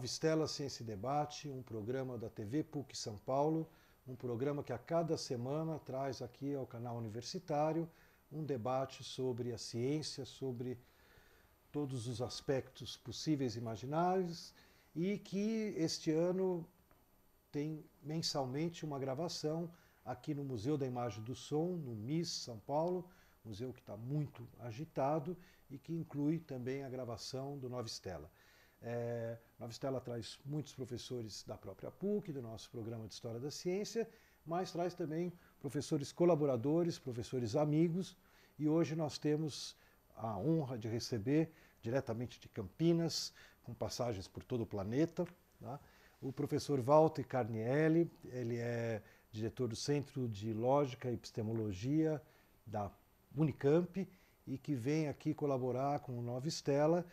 Nova Estela Ciência e Debate, um programa da TV PUC São Paulo, um programa que a cada semana traz aqui ao canal universitário um debate sobre a ciência, sobre todos os aspectos possíveis e imagináveis, e que este ano tem mensalmente uma gravação aqui no Museu da Imagem e do Som, no MIS São Paulo, museu que está muito agitado e que inclui também a gravação do Nova Estela. Nova Estela traz muitos professores da própria PUC, do nosso programa de História da Ciência, mas traz também professores colaboradores, professores amigos, e hoje nós temos a honra de receber diretamente de Campinas, com passagens por todo o planeta, tá? O professor Walter Carnielli. Ele é diretor do Centro de Lógica e Epistemologia da Unicamp e que vem aqui colaborar com o Nova Estela.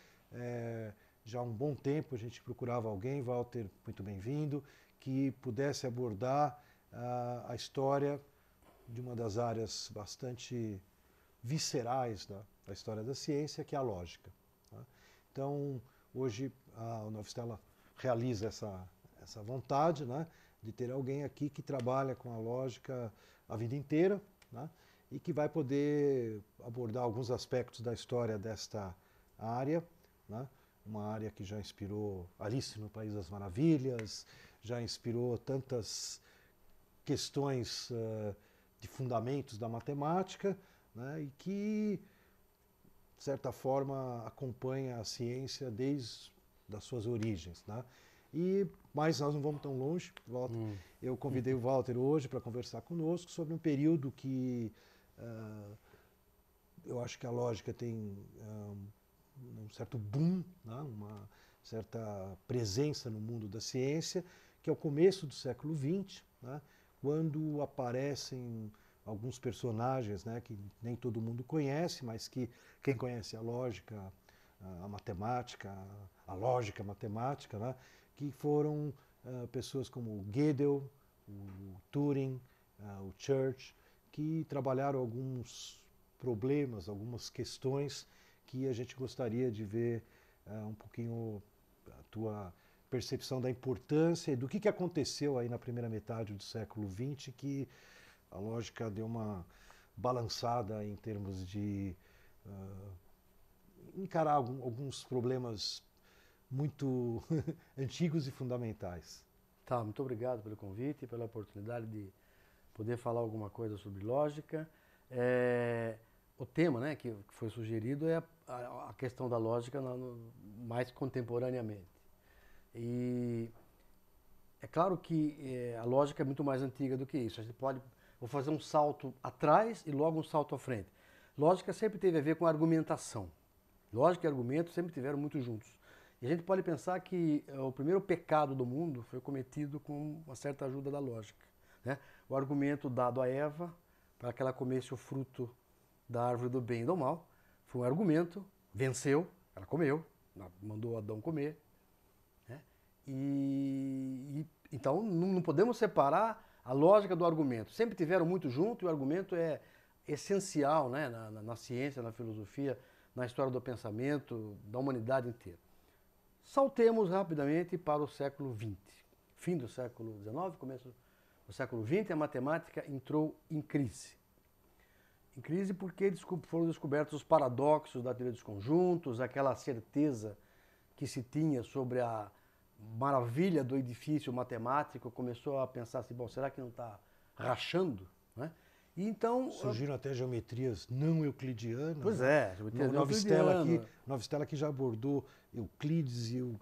Já há um bom tempo a gente procurava alguém, Walter, muito bem-vindo, que pudesse abordar a história de uma das áreas bastante viscerais da história da ciência, que é a lógica. Tá? Então, hoje a Nova Estela realiza essa vontade, né, de ter alguém aqui que trabalha com a lógica a vida inteira, né, e que vai poder abordar alguns aspectos da história desta área, né, uma área que já inspirou Alice no País das Maravilhas, já inspirou tantas questões de fundamentos da matemática, né, e que, de certa forma, acompanha a ciência desde as suas origens, né? Mas nós não vamos tão longe, Walter. Eu convidei o Walter hoje para conversar conosco sobre um período que eu acho que a lógica tem um certo boom, né? Uma certa presença no mundo da ciência, que é o começo do século XX, né? Quando aparecem alguns personagens, né, que nem todo mundo conhece, mas que quem conhece a lógica, a matemática, a lógica matemática, né, que foram pessoas como o Gödel, o Turing, o Church, que trabalharam alguns problemas, algumas questões que a gente gostaria de ver um pouquinho a tua percepção da importância e do que aconteceu aí na primeira metade do século XX, que a lógica deu uma balançada em termos de encarar alguns problemas muito antigos e fundamentais. Tá, muito obrigado pelo convite e pela oportunidade de poder falar alguma coisa sobre lógica. O tema, né, que foi sugerido é a questão da lógica mais contemporaneamente. E é claro que a lógica é muito mais antiga do que isso. A gente vou fazer um salto atrás e logo um salto à frente. Lógica sempre teve a ver com argumentação. Lógica e argumento sempre estiveram muito juntos. E a gente pode pensar que o primeiro pecado do mundo foi cometido com uma certa ajuda da lógica, né? O argumento dado a Eva para que ela comesse o fruto da árvore do bem e do mal foi um argumento, venceu, ela comeu, mandou Adão comer, né? Então não podemos separar a lógica do argumento. Sempre tiveram muito junto e o argumento é essencial, né, na ciência, na filosofia, na história do pensamento, da humanidade inteira. Saltemos rapidamente para o século XX. Fim do século XIX, começo do século XX, a matemática entrou em crise. Em crise porque foram descobertos os paradoxos da teoria dos conjuntos, aquela certeza que se tinha sobre a maravilha do edifício matemático, começou a pensar assim, bom, será que não está rachando? Né? E então surgiram até geometrias não euclidianas. Pois né? geometria não Nova euclidiana. Nova Estela aqui já abordou Euclides e o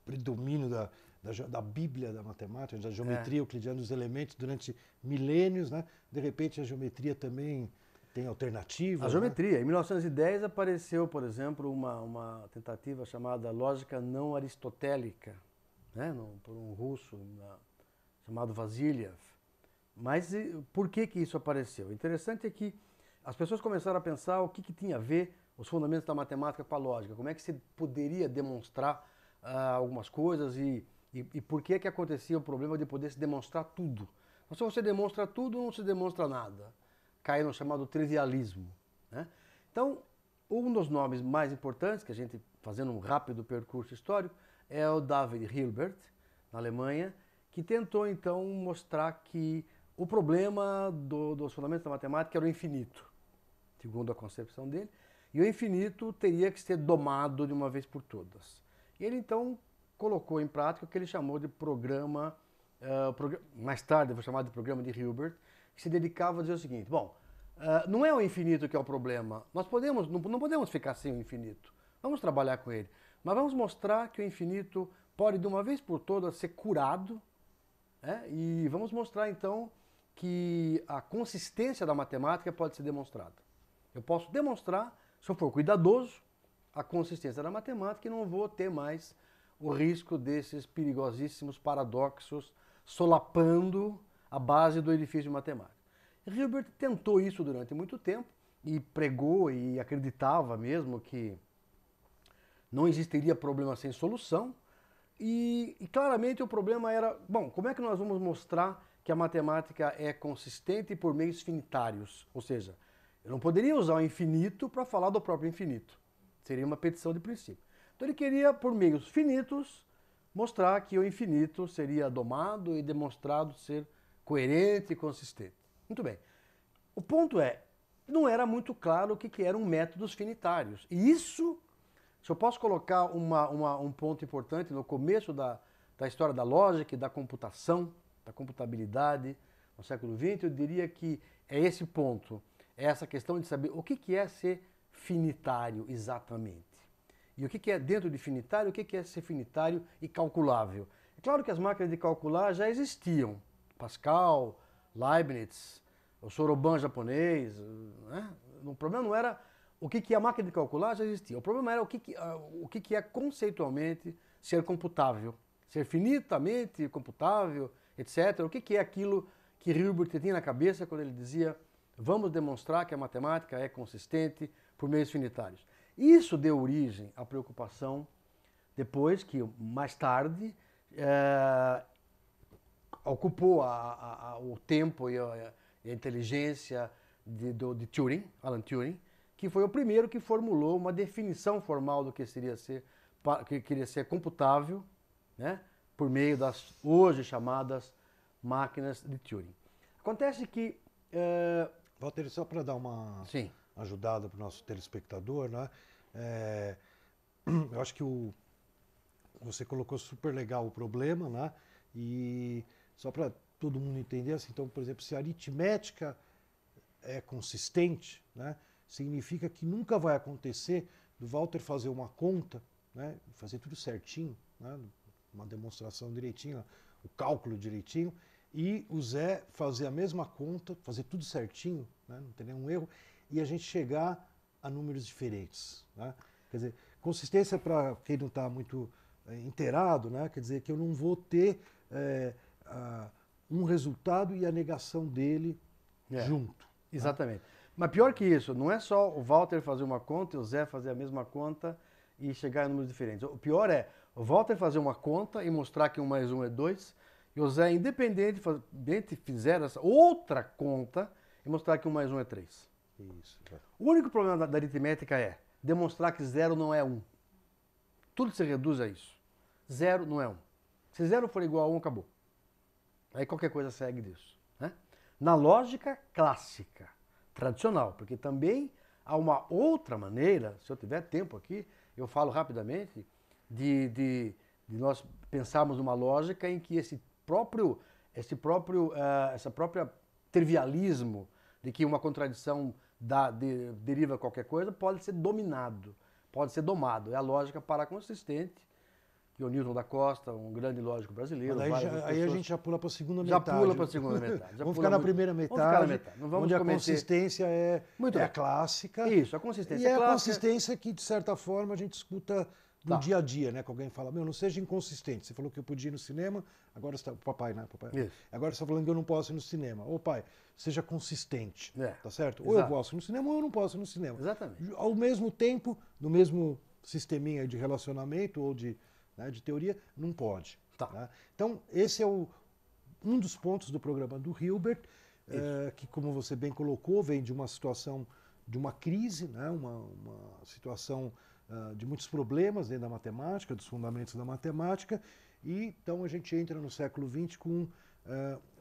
predomínio da Bíblia da matemática, da geometria euclidiana dos elementos durante milênios, né? De repente a geometria também tem alternativas. A geometria. Em 1910 apareceu, por exemplo, uma tentativa chamada lógica não aristotélica, né? Por um russo chamado Vasiliev. Mas por que isso apareceu? O interessante é que as pessoas começaram a pensar o que tinha a ver os fundamentos da matemática com a lógica, como é que se poderia demonstrar algumas coisas e por que acontecia o problema de poder se demonstrar tudo. Mas se você demonstra tudo, não se demonstra nada. Cai no chamado trivialismo, né? Então, um dos nomes mais importantes, que a gente, fazendo um rápido percurso histórico, é o David Hilbert, na Alemanha, que tentou então mostrar que o problema dos fundamentos da matemática era o infinito, segundo a concepção dele, e o infinito teria que ser domado de uma vez por todas. E ele então colocou em prática o que ele chamou de programa, mais tarde foi chamado de programa de Hilbert, que se dedicava a dizer o seguinte: bom, não é o infinito que é o problema, nós não podemos ficar sem o infinito, vamos trabalhar com ele, mas vamos mostrar que o infinito pode de uma vez por todas ser curado, e vamos mostrar então que a consistência da matemática pode ser demonstrada. Eu posso demonstrar, se eu for cuidadoso, a consistência da matemática e não vou ter mais o risco desses perigosíssimos paradoxos solapando a base do edifício matemático. Hilbert tentou isso durante muito tempo e pregou e acreditava mesmo que não existiria problema sem solução. E claramente o problema era, bom, como é que nós vamos mostrar que a matemática é consistente por meios finitários? Ou seja, eu não poderia usar o infinito para falar do próprio infinito. Seria uma petição de princípio. Então ele queria, por meios finitos, mostrar que o infinito seria domado e demonstrado ser coerente e consistente. Muito bem. O ponto é, não era muito claro o que eram métodos finitários. E isso, se eu posso colocar um ponto importante no começo da história da lógica e da computação, da computabilidade no século XX, eu diria que é esse ponto, é essa questão de saber o que é ser finitário exatamente. E o que é, dentro de finitário, o que é ser finitário e calculável. É claro que as máquinas de calcular já existiam. Pascal, Leibniz, o Soroban japonês, né? O problema não era o que é a máquina de calcular, já existia. O problema era o que é conceitualmente ser computável, ser finitamente computável, etc. O que é aquilo que Hilbert tinha na cabeça quando ele dizia vamos demonstrar que a matemática é consistente por meios finitários. Isso deu origem à preocupação depois que, mais tarde, ocupou o tempo e a inteligência de Turing, Alan Turing, que foi o primeiro que formulou uma definição formal do que queria ser computável, né, por meio das hoje chamadas máquinas de Turing. Acontece que... Walter, só para dar uma Sim. ajudada para o nosso telespectador, né? Eu acho que você colocou super legal o problema, né? E só para todo mundo entender, assim, então, por exemplo, se a aritmética é consistente, né, significa que nunca vai acontecer do Walter fazer uma conta, né, fazer tudo certinho, né, uma demonstração direitinho, o cálculo direitinho, e o Zé fazer a mesma conta, fazer tudo certinho, né, não ter nenhum erro, e a gente chegar a números diferentes, né? Quer dizer, consistência, para quem não está muito inteirado, né, quer dizer que eu não vou ter um resultado e a negação dele junto. Exatamente. Né? Mas pior que isso, não é só o Walter fazer uma conta e o Zé fazer a mesma conta e chegar a números diferentes. O pior é o Walter fazer uma conta e mostrar que 1 mais 1 é 2, e o Zé, independente, fizer essa outra conta e mostrar que 1 mais 1 é 3. Isso. O único problema da aritmética é demonstrar que 0 não é 1. Tudo se reduz a isso. 0 não é 1. Se 0 for igual a 1, acabou. Aí qualquer coisa segue disso. Né? Na lógica clássica, tradicional, porque também há uma outra maneira, se eu tiver tempo aqui, eu falo rapidamente, de nós pensarmos numa lógica em que esse próprio trivialismo de que uma contradição deriva qualquer coisa pode ser dominado, pode ser domado. É a lógica paraconsistente, que o Newton da Costa, um grande lógico brasileiro... Aí a gente já pula para a segunda já metade. Já pula para a segunda metade. Vamos ficar na primeira metade, vamos ficar na metade. Não vamos onde a consistência é a clássica. Isso, a consistência é clássica. E é a consistência que, de certa forma, a gente escuta no dia a dia, né? Que alguém fala, não seja inconsistente. Você falou que eu podia ir no cinema, agora você está... Papai, né? Papai. Isso. Agora você está falando que eu não posso ir no cinema. Ô pai, seja consistente, tá certo? Exato. Ou eu posso ir no cinema ou eu não posso ir no cinema. Exatamente. Ao mesmo tempo, no mesmo sisteminha de relacionamento ou de teoria, não pode. Tá. Né? Então, esse é um dos pontos do programa do Hilbert, que, como você bem colocou, vem de uma situação, de uma crise, né? uma situação de muitos problemas dentro da matemática, dos fundamentos da matemática, e então a gente entra no século XX com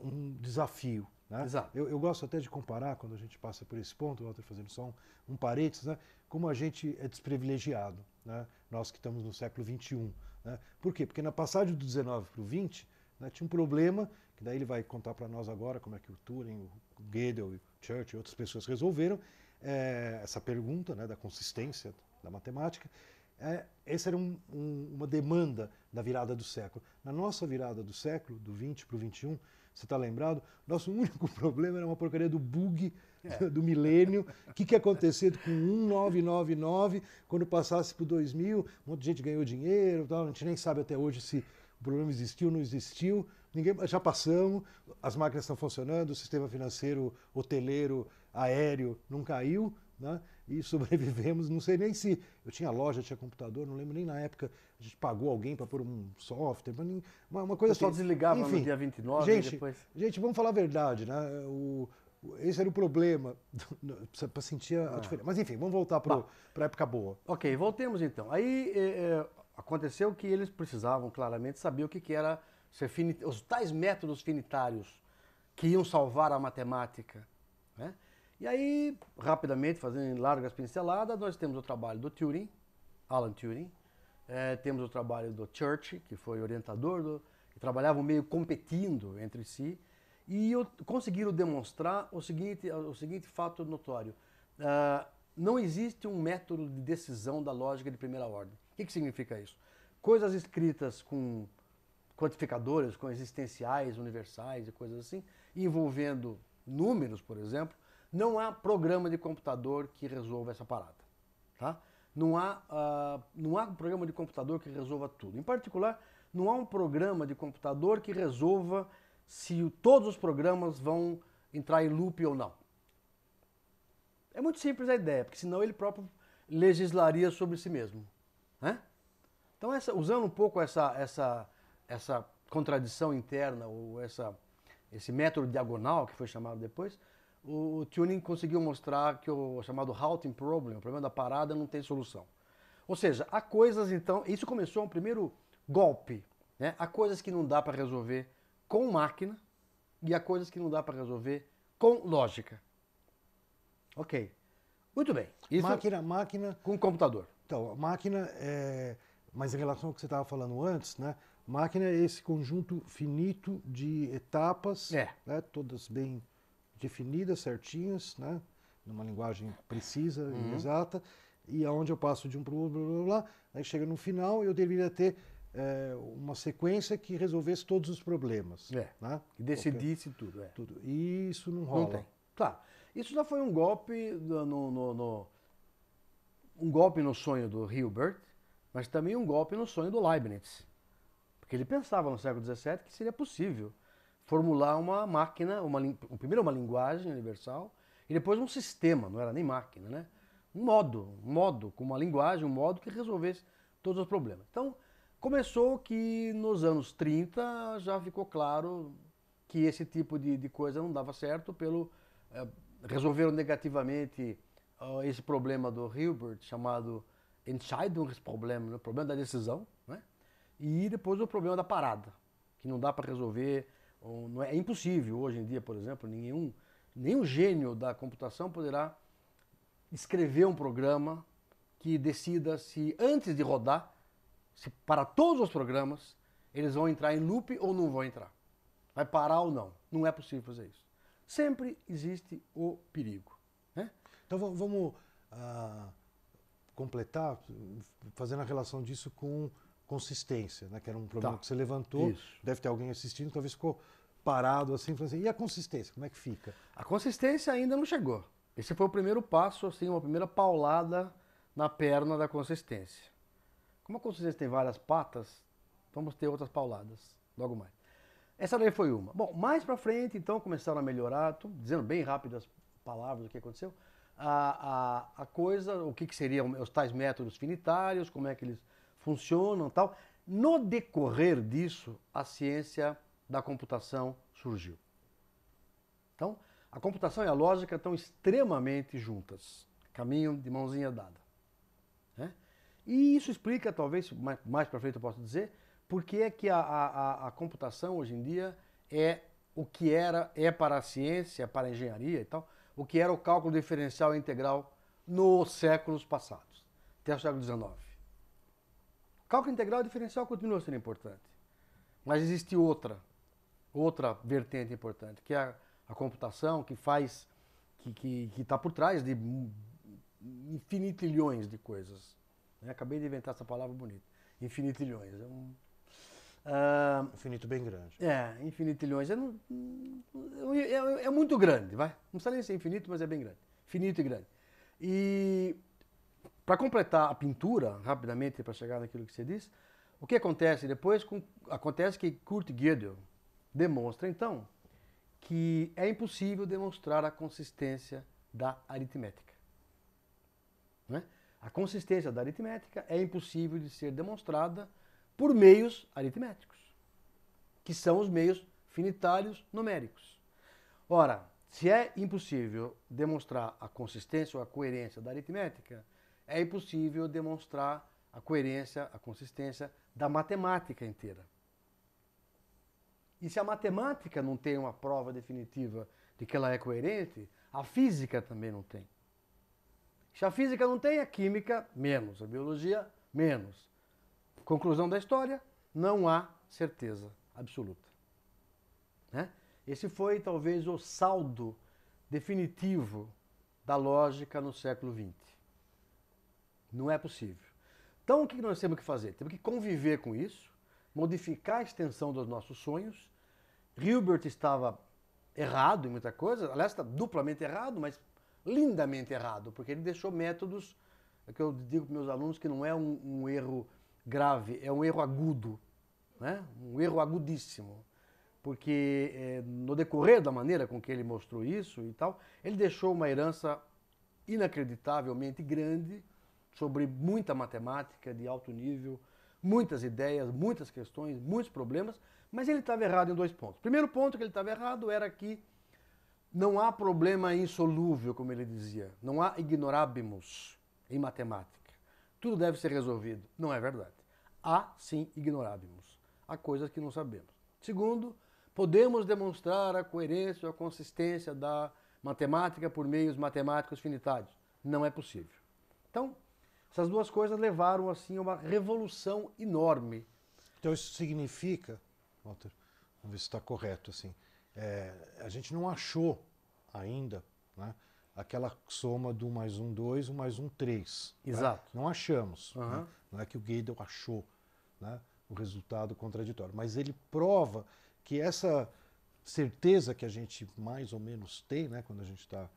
um desafio. Né? Exato. Eu gosto até de comparar, quando a gente passa por esse ponto, Walter, fazendo só um parênteses, né? Como a gente é desprivilegiado, né? Nós que estamos no século XXI. Né? Por quê? Porque na passagem do 19 para o 20, né, tinha um problema, que daí ele vai contar para nós agora como é que o Turing, o Gödel, o Church e outras pessoas resolveram essa pergunta, né, da consistência da matemática. Essa era uma demanda da virada do século. Na nossa virada do século, do 20 para o 21, você está lembrado? Nosso único problema era uma porcaria do bug do milênio. O que ia acontecer com 1999, quando passasse para o 2000, um monte de gente ganhou dinheiro, tal. A gente nem sabe até hoje se o problema existiu ou não existiu. Já passamos, as máquinas estão funcionando, o sistema financeiro, hoteleiro, aéreo não caiu, né? E sobrevivemos. Não sei nem se eu tinha loja, tinha computador, não lembro nem na época a gente pagou alguém para pôr um software, uma coisa assim. O pessoal desligava. Enfim, no dia 29 gente, e depois... Gente, vamos falar a verdade, né? Esse era o problema, para sentir a diferença. Mas enfim, vamos voltar para a época boa. Ok, voltemos então. Aí aconteceu que eles precisavam claramente saber o que era os tais métodos finitários que iam salvar a matemática. Né? E aí, rapidamente, fazendo largas pinceladas, nós temos o trabalho do Turing, Alan Turing, temos o trabalho do Church, que foi orientador, que trabalhavam meio competindo entre si, e conseguiram demonstrar o seguinte fato notório. Não existe um método de decisão da lógica de primeira ordem. O que significa isso? Coisas escritas com quantificadores, com existenciais, universais e coisas assim, envolvendo números, por exemplo, não há programa de computador que resolva essa parada. Tá? Não há um programa de computador que resolva tudo. Em particular, não há um programa de computador que resolva se todos os programas vão entrar em loop ou não. É muito simples a ideia, porque senão ele próprio legislaria sobre si mesmo. Né? Então, usando um pouco essa contradição interna, ou esse método diagonal, que foi chamado depois, o Turing conseguiu mostrar que o chamado halting problem, o problema da parada, não tem solução. Ou seja, há coisas, então, isso começou um primeiro golpe. Né? Há coisas que não dá para resolver com máquina e há coisas que não dá para resolver com lógica. Ok. Muito bem. Isso máquina com computador. Então, a máquina mas em relação ao que você estava falando antes, né? Máquina é esse conjunto finito de etapas, né? Todas bem definidas, certinhas, né? Numa linguagem precisa e exata, e aonde eu passo de um para o outro, blá, blá, blá, aí chega no final eu deveria ter uma sequência que resolvesse todos os problemas. Né? Que decidisse tudo. Tudo. E isso não rola. Não tem. Claro. Isso já foi um golpe um golpe no sonho do Hilbert, mas também um golpe no sonho do Leibniz. Porque ele pensava no século XVII que seria possível formular uma máquina, primeiro uma linguagem universal e depois um sistema, não era nem máquina, né? Um modo com uma linguagem, um modo que resolvesse todos os problemas. Então, começou que nos anos 30 já ficou claro que esse tipo de coisa não dava certo, resolveram negativamente esse problema do Hilbert, chamado Entscheidungsproblem, o problema da decisão, né? E depois o problema da parada, que não dá para resolver, é impossível hoje em dia, por exemplo, nenhum gênio da computação poderá escrever um programa que decida se antes de rodar, se para todos os programas, eles vão entrar em loop ou não vão entrar. Vai parar ou não. Não é possível fazer isso. Sempre existe o perigo. Né? Então vamos completar, fazendo a relação disso com consistência, né? Que era um problema que você levantou. Isso. Deve ter alguém assistindo, talvez ficou parado assim, falando assim, e a consistência, como é que fica? A consistência ainda não chegou. Esse foi o primeiro passo, assim, uma primeira paulada na perna da consistência. Como a consistência tem várias patas, vamos ter outras pauladas logo mais. Essa daí foi uma. Bom, mais pra frente, então, começaram a melhorar, estou dizendo bem rápido as palavras, o que aconteceu. A coisa, o que seriam os tais métodos finitários, como é que eles funcionam e tal. No decorrer disso, a ciência da computação surgiu. Então, a computação e a lógica estão extremamente juntas, caminham de mãozinha dada. Né? E isso explica, talvez, mais para frente eu posso dizer, por que é que a computação hoje em dia é o que é para a ciência, para a engenharia e tal, o que era o cálculo diferencial e integral nos séculos passados, até o século XIX. O cálculo integral e diferencial continua sendo importante, mas existe outra vertente importante, que é a computação, que está por trás de infinitilhões de coisas. Acabei de inventar essa palavra bonita. Infinitilhões. Infinito bem grande. Infinitilhões. É muito grande, vai. Não precisa nem ser infinito, mas é bem grande. Finito e grande. E para completar a pintura, rapidamente, para chegar naquilo que você disse, o que acontece depois? Acontece que Kurt Gödel demonstra, então, que é impossível demonstrar a consistência da aritmética. Não é? A consistência da aritmética é impossível de ser demonstrada por meios aritméticos, que são os meios finitários numéricos. Ora, se é impossível demonstrar a consistência ou a coerência da aritmética, é impossível demonstrar a coerência, a consistência da matemática inteira. E se a matemática não tem uma prova definitiva de que ela é coerente, a física também não tem. Se a física não tem, a química menos, a biologia menos. Conclusão da história, não há certeza absoluta. Né? Esse foi talvez o saldo definitivo da lógica no século XX. Não é possível. Então o que nós temos que fazer? Temos que conviver com isso, modificar a extensão dos nossos sonhos. Hilbert estava errado em muita coisa, aliás, está duplamente errado, mas lindamente errado, porque ele deixou métodos, que eu digo para meus alunos que não é um erro grave, é um erro agudo, né? Um erro agudíssimo, porque no decorrer da maneira com que ele mostrou isso e tal, ele deixou uma herança inacreditavelmente grande sobre muita matemática de alto nível, muitas ideias, muitas questões, muitos problemas, mas ele estava errado em 2 pontos. O primeiro ponto que ele estava errado era que não há problema insolúvel, como ele dizia. Não há ignorabimus em matemática. Tudo deve ser resolvido. Não é verdade. Há, sim, ignorabimus. Há coisas que não sabemos. Segundo, podemos demonstrar a coerência ou a consistência da matemática por meios matemáticos finitários. Não é possível. Então, essas 2 coisas levaram, assim, a uma revolução enorme. Então isso significa, Walter, vamos ver se está correto, assim, a gente não achou ainda, né, aquela soma do 1 mais 1, 2, 1 mais 1, 3. Exato. Né? Não achamos. Uhum. Né? Não é que o Gödel achou, né, o resultado contraditório. Mas ele prova que essa certeza que a gente mais ou menos tem, né, quando a gente está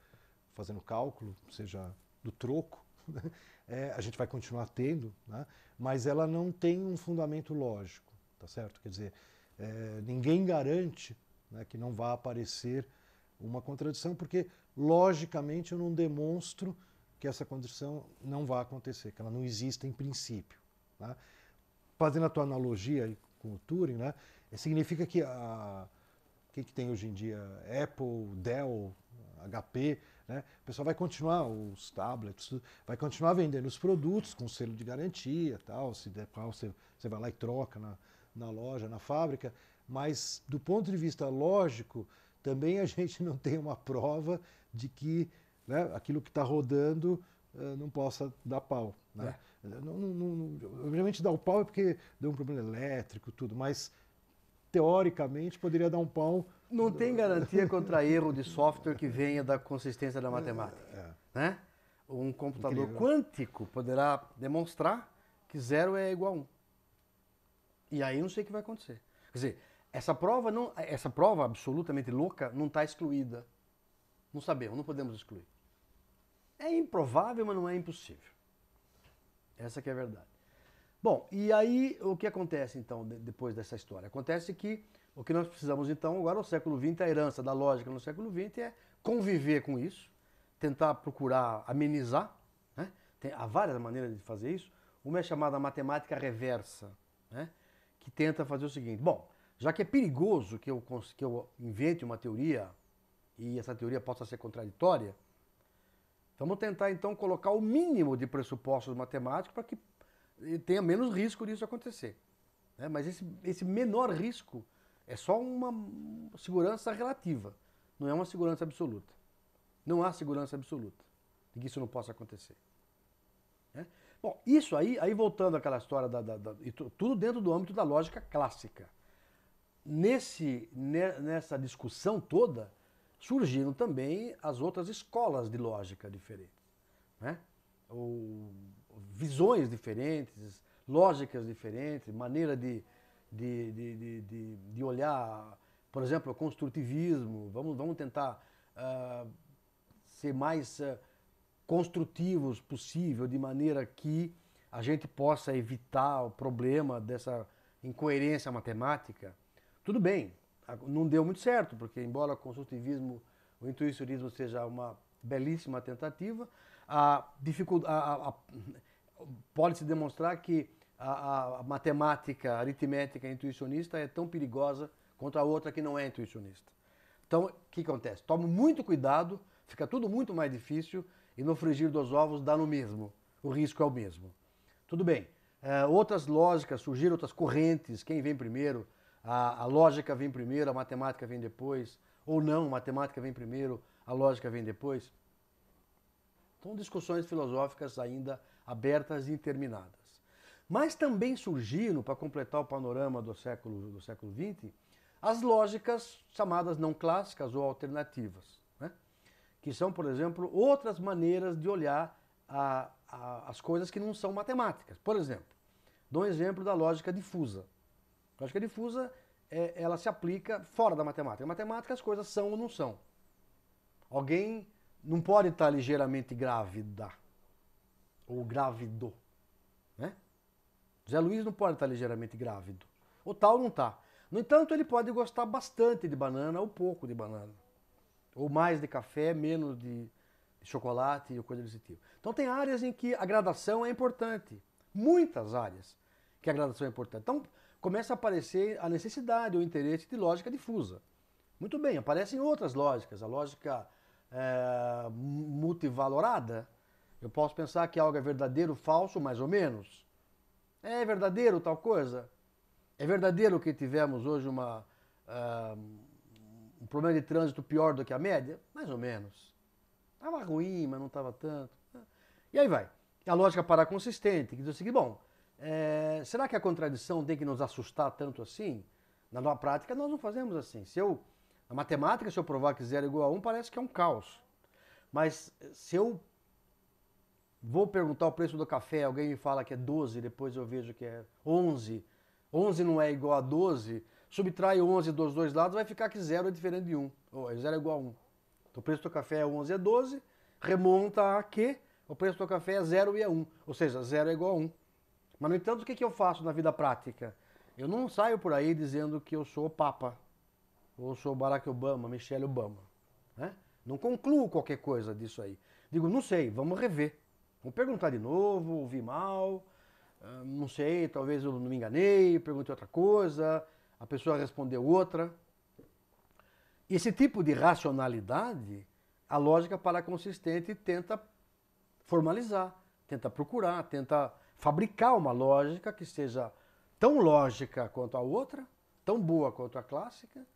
fazendo cálculo, seja do troco, a gente vai continuar tendo, né, mas ela não tem um fundamento lógico, tá certo? Quer dizer, ninguém garante, né, que não vai aparecer uma contradição, porque logicamente eu não demonstro que essa contradição não vai acontecer, que ela não existe em princípio. Né? Fazendo a tua analogia aí com o Turing, né, significa que que tem hoje em dia Apple, Dell, HP, né, o pessoal vai continuar, os tablets, vai continuar vendendo os produtos com selo de garantia, tal, se der qual você vai lá e troca na loja, na fábrica, mas do ponto de vista lógico, também a gente não tem uma prova de que, né, aquilo que está rodando não possa dar pau. Né? Obviamente dar o pau é porque deu um problema elétrico, tudo, mas teoricamente poderia dar um pau. Não tem garantia contra erro de software que venha da consistência da matemática. Né? Um computador quântico poderá demonstrar que 0 é igual a 1. E aí não sei o que vai acontecer. Quer dizer, essa prova absolutamente louca não está excluída. Não sabemos, não podemos excluir. É improvável, mas não é impossível. Essa que é a verdade. Bom, e aí o que acontece então depois dessa história? Acontece que o que nós precisamos então agora no século XX, a herança da lógica no século XX é conviver com isso, tentar procurar amenizar, né? Há várias maneiras de fazer isso. Uma é chamada matemática reversa, né? Que tenta fazer o seguinte: bom, já que é perigoso que eu invente uma teoria e essa teoria possa ser contraditória, vamos tentar então colocar o mínimo de pressupostos matemáticos para que tenha menos risco disso acontecer. Né? Mas esse menor risco é só uma segurança relativa, não é uma segurança absoluta. Não há segurança absoluta de que isso não possa acontecer. Né? Bom, isso aí voltando àquela história, tudo dentro do âmbito da lógica clássica. Nessa discussão toda, surgiram também as outras escolas de lógica diferentes. Né? Visões diferentes, lógicas diferentes, maneira de olhar, por exemplo, o construtivismo. Vamos tentar ser mais construtivos possível, de maneira que a gente possa evitar o problema dessa incoerência matemática. Tudo bem, não deu muito certo, porque embora o construtivismo, o intuicionismo seja uma belíssima tentativa, pode-se demonstrar que a matemática aritmética intuicionista é tão perigosa quanto a outra que não é intuicionista. Então, o que acontece? Tome muito cuidado, fica tudo muito mais difícil e no frigir dos ovos dá no mesmo. O risco é o mesmo. Tudo bem. Outras lógicas surgiram, outras correntes. Quem vem primeiro? A lógica vem primeiro, a matemática vem depois. Ou não, a matemática vem primeiro, a lógica vem depois. São discussões filosóficas ainda abertas e interminadas. Mas também surgiram, para completar o panorama do século XX, as lógicas chamadas não clássicas ou alternativas, né? Que são, por exemplo, outras maneiras de olhar as coisas que não são matemáticas. Por exemplo, dou um exemplo da lógica difusa. A lógica difusa, ela se aplica fora da matemática. Na matemática as coisas são ou não são. Alguém não pode estar ligeiramente grávida ou grávido, né? Zé Luiz não pode estar ligeiramente grávido. O tal não está. No entanto, ele pode gostar bastante de banana ou pouco de banana. Ou mais de café, menos de chocolate ou coisa desse tipo. Então tem áreas em que a gradação é importante. Muitas áreas que a gradação é importante. Então começa a aparecer a necessidade ou interesse de lógica difusa. Muito bem, aparecem outras lógicas. A lógica multivalorada. Eu posso pensar que algo é verdadeiro, falso, mais ou menos. É verdadeiro tal coisa? É verdadeiro que tivemos hoje um problema de trânsito pior do que a média? Mais ou menos. Estava ruim, mas não estava tanto. E aí vai. A lógica paraconsistente, que diz o seguinte, bom, será que a contradição tem que nos assustar tanto assim? Na prática, nós não fazemos assim. Na matemática, se eu provar que 0 é igual a 1, parece que é um caos. Mas se eu vou perguntar o preço do café, alguém me fala que é 12, depois eu vejo que é 11. 11 não é igual a 12, subtrai 11 dos dois lados, vai ficar que 0 é diferente de 1. Ou 0 é igual a 1. Então o preço do café é 11 e é 12, remonta a que o preço do café é 0 e é 1. Ou seja, 0 é igual a 1. Mas, no entanto, o que eu faço na vida prática? Eu não saio por aí dizendo que eu sou o Papa, ou sou Barack Obama, Michelle Obama. Né? Não concluo qualquer coisa disso aí. Digo, não sei, vamos rever. Vamos perguntar de novo, ouvi mal, não sei, talvez eu não me enganei, perguntei outra coisa, a pessoa respondeu outra. Esse tipo de racionalidade, a lógica paraconsistente tenta formalizar, tenta procurar, tenta fabricar uma lógica que seja tão lógica quanto a outra, tão boa quanto a clássica,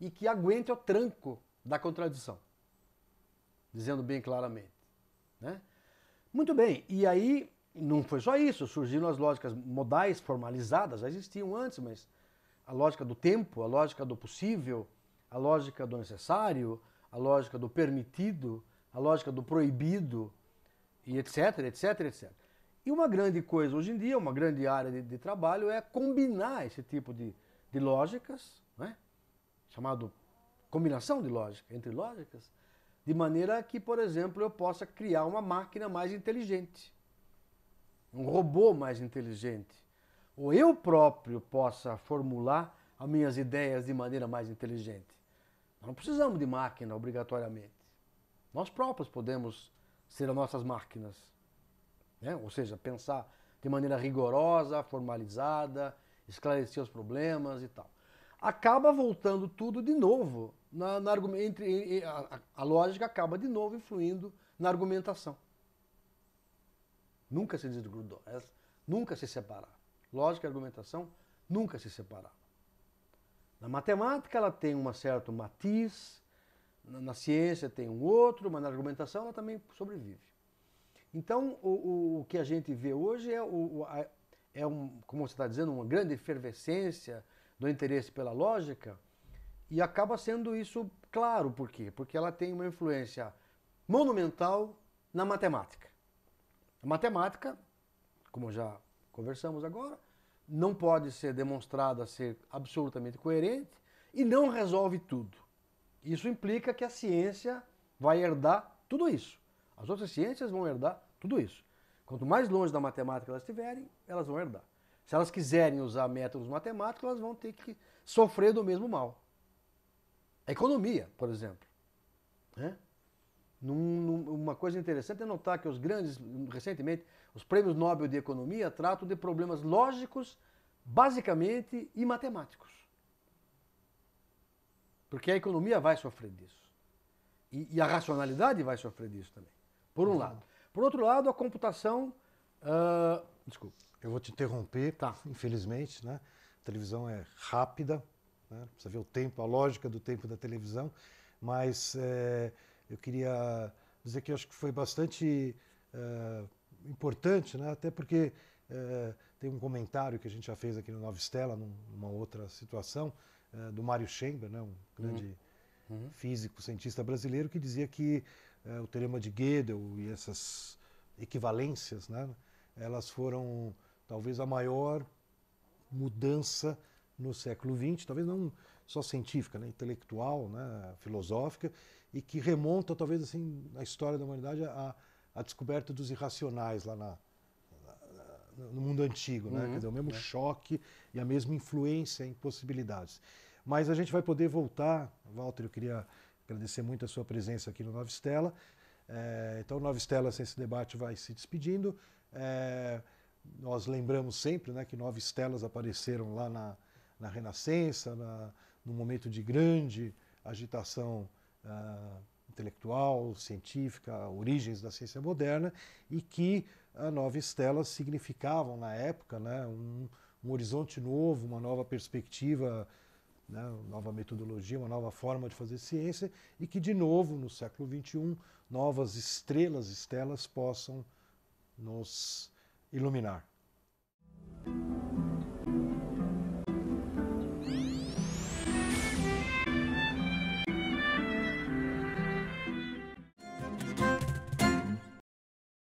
e que aguente o tranco da contradição, dizendo bem claramente. Né? Muito bem, e aí não foi só isso, surgiram as lógicas modais formalizadas, já existiam antes, mas a lógica do tempo, a lógica do possível, a lógica do necessário, a lógica do permitido, a lógica do proibido, e etc, etc, etc. E uma grande coisa hoje em dia, uma grande área de trabalho é combinar esse tipo de lógicas, né? Chamado combinação de lógica, entre lógicas, de maneira que, por exemplo, eu possa criar uma máquina mais inteligente, um robô mais inteligente, ou eu próprio possa formular as minhas ideias de maneira mais inteligente. Nós não precisamos de máquina obrigatoriamente. Nós próprios podemos ser as nossas máquinas, né? Ou seja, pensar de maneira rigorosa, formalizada, esclarecer os problemas e tal. Acaba voltando tudo de novo, a lógica acaba de novo influindo na argumentação. Nunca se desgrudou. nunca se separaram. Lógica e argumentação nunca se separaram. Na matemática ela tem um certo matiz, na ciência tem um outro, mas na argumentação ela também sobrevive. Então, o que a gente vê hoje como você está dizendo, uma grande efervescência do interesse pela lógica, e acaba sendo isso claro. Por quê? Porque ela tem uma influência monumental na matemática. A matemática, como já conversamos agora, não pode ser demonstrada ser absolutamente coerente e não resolve tudo. Isso implica que a ciência vai herdar tudo isso. As outras ciências vão herdar tudo isso. Quanto mais longe da matemática elas estiverem, elas vão herdar. Se elas quiserem usar métodos matemáticos, elas vão ter que sofrer do mesmo mal. A economia, por exemplo. Né? Uma coisa interessante é notar que recentemente, os prêmios Nobel de Economia tratam de problemas lógicos, basicamente, e matemáticos. Porque a economia vai sofrer disso. E a racionalidade vai sofrer disso também, por um lado. Por outro lado, a computação... desculpa. Eu vou te interromper, tá. Infelizmente, né? A televisão é rápida, né? Precisa ver o tempo, a lógica do tempo da televisão, mas eu queria dizer que eu acho que foi bastante importante, né? Até porque tem um comentário que a gente já fez aqui no Nova Stella, numa outra situação, do Mário Schember, né? Um grande físico, cientista brasileiro, que dizia que o teorema de Gödel e essas equivalências, né? Elas foram talvez a maior mudança no século XX, talvez não só científica, né? Intelectual, né? Filosófica, e que remonta talvez assim na história da humanidade a descoberta dos irracionais lá no mundo antigo, né? Quer dizer, o mesmo choque e a mesma influência em possibilidades. Mas a gente vai poder voltar, Walter, eu queria agradecer muito a sua presença aqui no Nova Stella. Então, o Nova Stella, esse debate vai se despedindo. Nós lembramos sempre, né, que 9 estelas apareceram lá na Renascença, num momento de grande agitação intelectual, científica, origens da ciência moderna, e que 9 estelas significavam, na época, né, um horizonte novo, uma nova perspectiva, né, uma nova metodologia, uma nova forma de fazer ciência, e que, de novo, no século XXI, novas estelas possam nos iluminar.